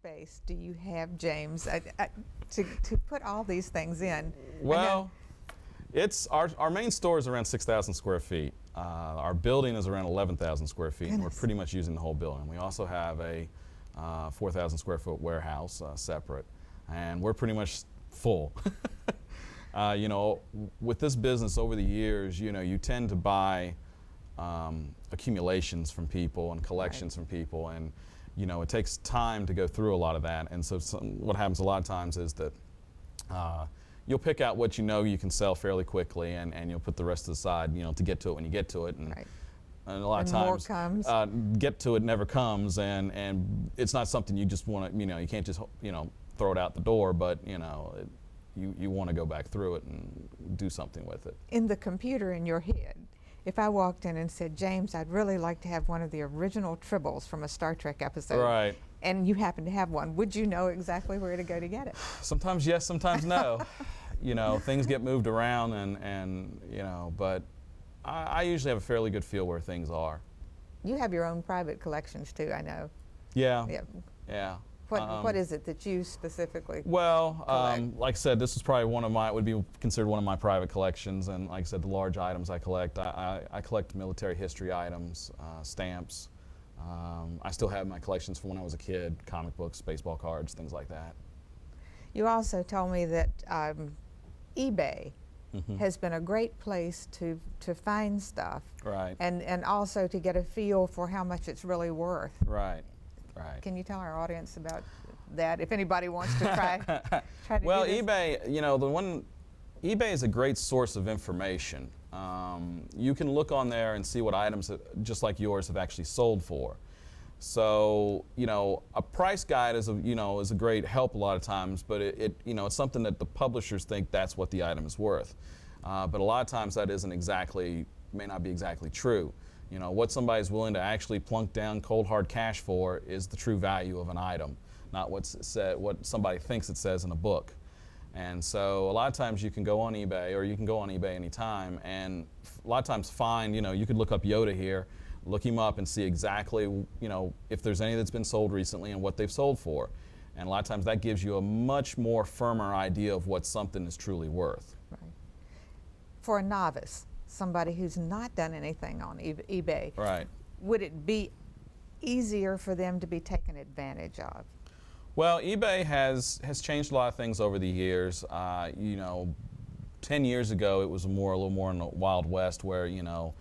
space do you have, James, to put all these things in? Well, it's our main store is around 6,000 square feet. Our building is around 11,000 square feet, and we're pretty much using the whole building. We also have a 4,000 square foot warehouse separate, and we're pretty much full. You know, with this business over the years, you know, you tend to buy accumulations from people and collections from people, and you know, it takes time to go through a lot of that. And so what happens a lot of times is that you'll pick out what you know you can sell fairly quickly, and you'll put the rest to the side, you know, to get to it when you get to it. And, and a lot of times, more comes. Get to it never comes, and it's not something you just want to, you know, you can't just, you know, throw it out the door, but you know, you want to go back through it and do something with it. In the computer in your head, if I walked in and said, James, I'd really like to have one of the original Tribbles from a Star Trek episode, right, and you happen to have one, would you know exactly where to go to get it? Sometimes yes, sometimes no. You know, things get moved around, and you know, but I usually have a fairly good feel where things are. You have your own private collections too, I know. Yeah. Yeah. What is it that you specifically Well, collect? like I said, this is probably would be considered one of my private collections, and like I said, the large items I collect. I collect military history items, stamps. I still have my collections from when I was a kid, comic books, baseball cards, things like that. You also told me that eBay has been a great place to find stuff, right, and also to get a feel for how much it's really worth. Right. Right. Can you tell our audience about that, if anybody wants to try to well, do this? eBay, you know, eBay is a great source of information. You can look on there and see what items, just like yours, have actually sold for. So, you know, a price guide is a great help a lot of times, but it's something that the publishers think that's what the item is worth. But a lot of times that may not be exactly true. You know, what somebody's willing to actually plunk down cold hard cash for is the true value of an item, not what somebody thinks it says in a book. And so a lot of times you can go on eBay, or you can go on eBay anytime, and a lot of times find, you know, you could look up Yoda here, look him up and see exactly, you know, if there's any that's been sold recently and what they've sold for. And a lot of times that gives you a much more firmer idea of what something is truly worth. Right. For a novice, somebody who's not done anything on eBay, right, would it be easier for them to be taken advantage of? Well, eBay has changed a lot of things over the years. You know, 10 years ago it was a little more in the Wild West, where, you know,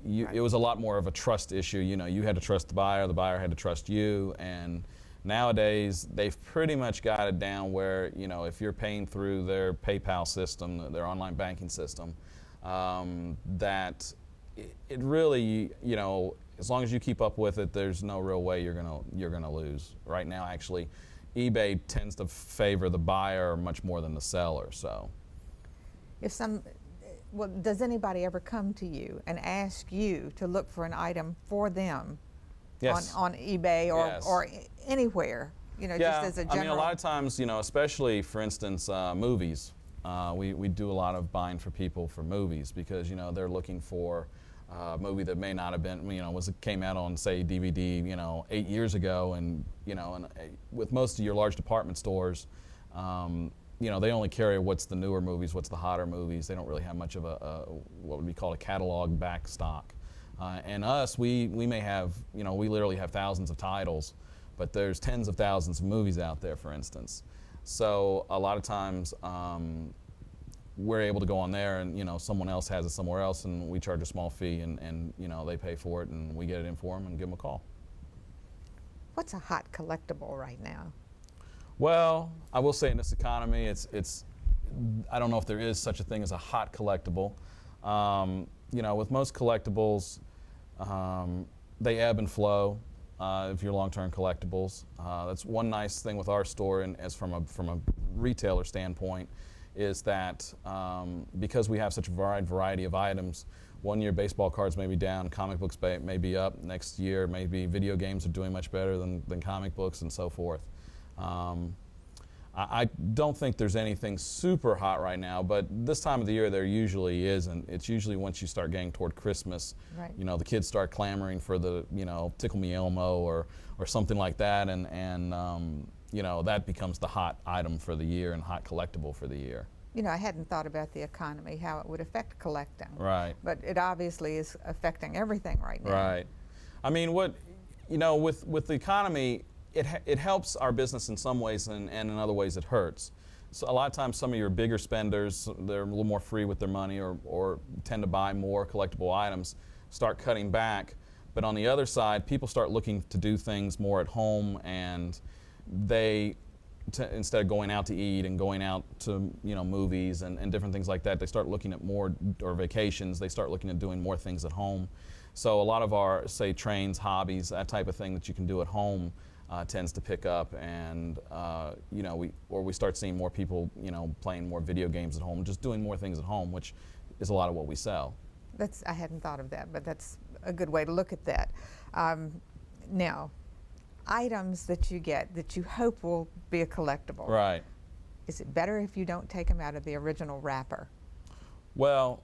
it was a lot more of a trust issue. You know, you had to trust the buyer had to trust you, and nowadays they've pretty much got it down where, you know, if you're paying through their PayPal system, their online banking system, that it really, you know, as long as you keep up with it, there's no real way you're gonna lose. Right now, actually, eBay tends to favor the buyer much more than the seller. So, does anybody ever come to you and ask you to look for an item for them? Yes. on eBay or anywhere? You know, just as a general. I mean, a lot of times, you know, especially for instance, movies. We do a lot of buying for people for movies, because, you know, they're looking for a movie that may not have been, you know, came out on, say, DVD, you know, 8 years ago, and, you know, with most of your large department stores, you know, they only carry what's the newer movies, what's the hotter movies. They don't really have much of what would be called a catalog back stock. And us, we may have, you know, we literally have thousands of titles, but there's tens of thousands of movies out there, for instance. So a lot of times we're able to go on there, and, you know, someone else has it somewhere else, and we charge a small fee, and you know, they pay for it, and we get it in for them and give them a call. What's a hot collectible right now? Well, I will say in this economy, it's I don't know if there is such a thing as a hot collectible. You know, with most collectibles, they ebb and flow. If you're long-term collectibles, that's one nice thing with our store, and as from a retailer standpoint, is that because we have such a wide variety of items, one year baseball cards may be down, comic books may be up. Next year, maybe video games are doing much better than comic books, and so forth. I don't think there's anything super hot right now, but this time of the year there usually is, and it's usually once you start getting toward Christmas, Right. you know, the kids start clamoring for the, you know, Tickle Me Elmo or something like that, and you know, that becomes the hot item for the year and hot collectible for the year. You know, I hadn't thought about the economy, how it would affect collecting. Right. But it obviously is affecting everything right now. Right. I mean, what, you know, with the economy, it helps our business in some ways, and in other ways it hurts. So a lot of times some of your bigger spenders, they're a little more free with their money or tend to buy more collectible items, start cutting back. But on the other side, people start looking to do things more at home, and they, instead of going out to eat and going out to, you know, movies and different things like that, they start looking at more, or vacations, they start looking at doing more things at home. So a lot of our, say, trains, hobbies, that type of thing that you can do at home tends to pick up, and you know, we start seeing more people, you know, playing more video games at home, just doing more things at home, which is a lot of what we sell. I hadn't thought of that, but that's a good way to look at that. Now, items that you get that you hope will be a collectible. Right. Is it better if you don't take them out of the original wrapper? Well,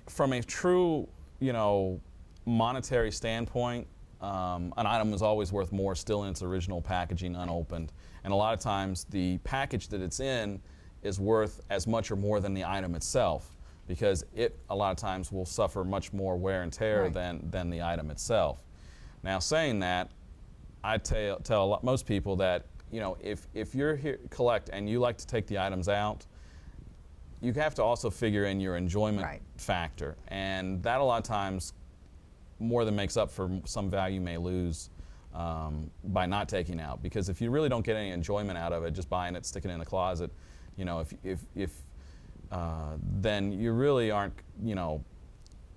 from a true, you know, monetary standpoint, an item is always worth more still in its original packaging, unopened. And a lot of times the package that it's in is worth as much or more than the item itself, because it a lot of times will suffer much more wear and tear Right. than the item itself. Now, saying that, I tell most people that, you know, if you're here collect and you like to take the items out, you have to also figure in your enjoyment Right. factor, and that a lot of times more than makes up for some value you may lose by not taking out. Because if you really don't get any enjoyment out of it, just buying it, sticking it in the closet, you know, if then you really aren't, you know,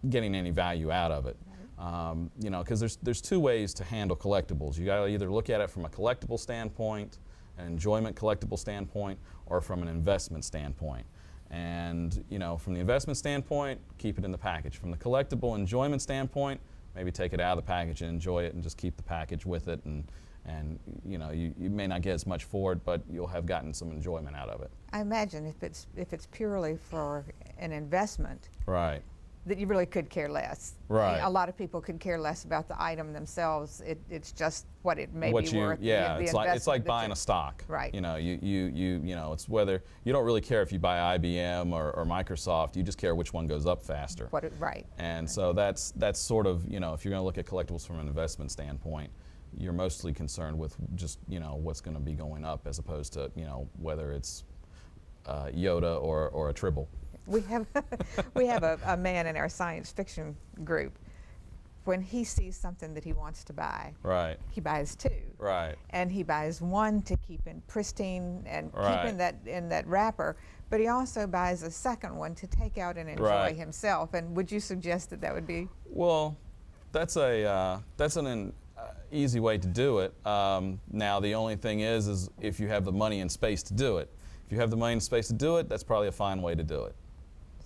getting any value out of it. You know, because there's two ways to handle collectibles. You got to either look at it from a collectible standpoint, an enjoyment collectible standpoint, or from an investment standpoint. And, you know, from the investment standpoint, keep it in the package. From the collectible enjoyment standpoint, maybe take it out of the package and enjoy it, and just keep the package with it. And you know, you may not get as much for it, but you'll have gotten some enjoyment out of it. I imagine if it's purely for an investment, Right. that you really could care less. Right. A lot of people could care less about the item themselves. It's just what it may What be you, worth. yeah, the it's like investment that buying you- a stock. Right. You know, you know, it's whether you don't really care if you buy IBM or Microsoft. You just care which one goes up faster. Right. And so that's sort of, you know, if you're going to look at collectibles from an investment standpoint, you're mostly concerned with just, you know, what's going to be going up, as opposed to, you know, whether it's Yoda or a Tribble. We have a man in our science fiction group. When he sees something that he wants to buy, Right. he buys two. Right. And he buys one to keep in pristine and Right. keep in that wrapper, but he also buys a second one to take out and enjoy Right. himself. And would you suggest that would be? Well, that's an easy way to do it. Now the only thing is if you have the money and space to do it. If you have the money and space to do it, that's probably a fine way to do it.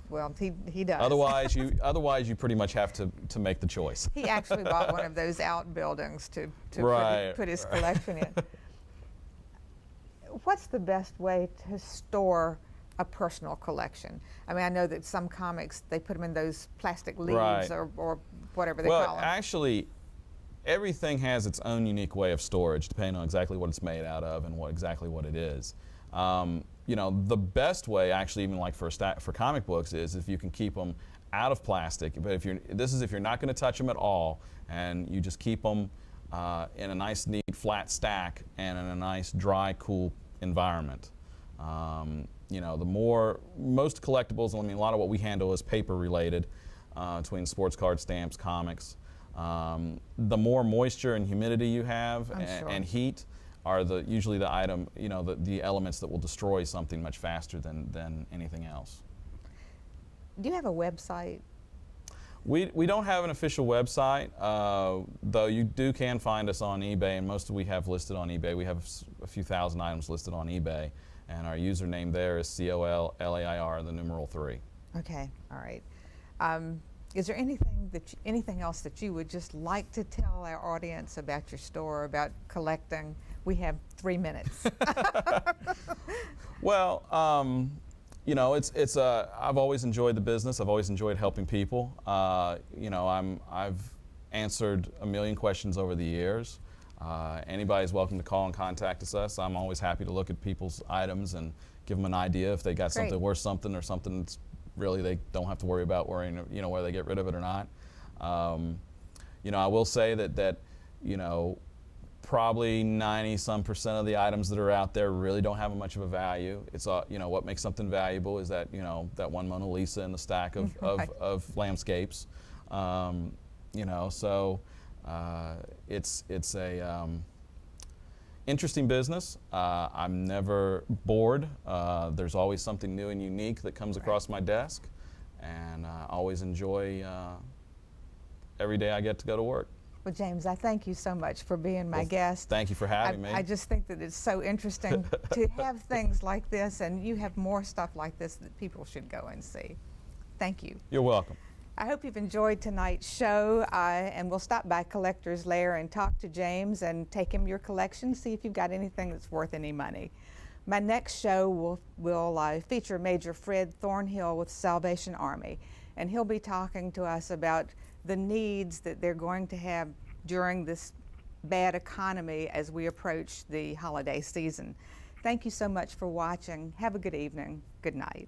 Well, he does. Otherwise, you pretty much have to make the choice. He actually bought one of those outbuildings to Right. put his collection in. What's the best way to store a personal collection? I mean, I know that some comics, they put them in those plastic leaves Right. or whatever they Well, call them. actually, everything has its own unique way of storage, depending on exactly what it's made out of and exactly what it is. You know, the best way, actually, even like for comic books, is if you can keep them out of plastic. But if you're not going to touch them at all, and you just keep them in a nice, neat, flat stack and in a nice, dry, cool environment. You know, most collectibles, I mean, a lot of what we handle is paper related, between sports cards, stamps, comics. The more moisture and humidity you have Sure. and heat are usually the item, you know, the elements that will destroy something much faster than anything else. Do you have a website? We don't have an official website, though you can find us on eBay, and most we have listed on eBay. We have a few thousand items listed on eBay, and our username there is COLLAIR, the numeral 3. Okay, all right. Is there anything else that you would just like to tell our audience about your store, about collecting? We have 3 minutes. Well, you know, I've always enjoyed the business. I've always enjoyed helping people. You know, I've answered a million questions over the years. Anybody's welcome to call and contact us. I'm always happy to look at people's items and give them an idea if they got Great. something worth something or something that's really they don't have to worry about worrying, you know, whether they get rid of it or not. You know, I will say that you know, probably 90-some% of the items that are out there really don't have much of a value. It's you know, what makes something valuable is that, you know, that one Mona Lisa in the stack of, Right. of landscapes. You know, so it's a interesting business. I'm never bored. There's always something new and unique that comes across my desk, and I always enjoy every day I get to go to work. Well, James, I thank you so much for being my guest. Thank you for having me. I just think that it's so interesting to have things like this, and you have more stuff like this that people should go and see. Thank you. You're welcome. I hope you've enjoyed tonight's show, and we'll stop by Collector's Lair and talk to James and take him your collection, see if you've got anything that's worth any money. My next show will feature Major Fred Thornhill with Salvation Army, and he'll be talking to us about the needs that they're going to have during this bad economy as we approach the holiday season. Thank you so much for watching. Have a good evening. Good night.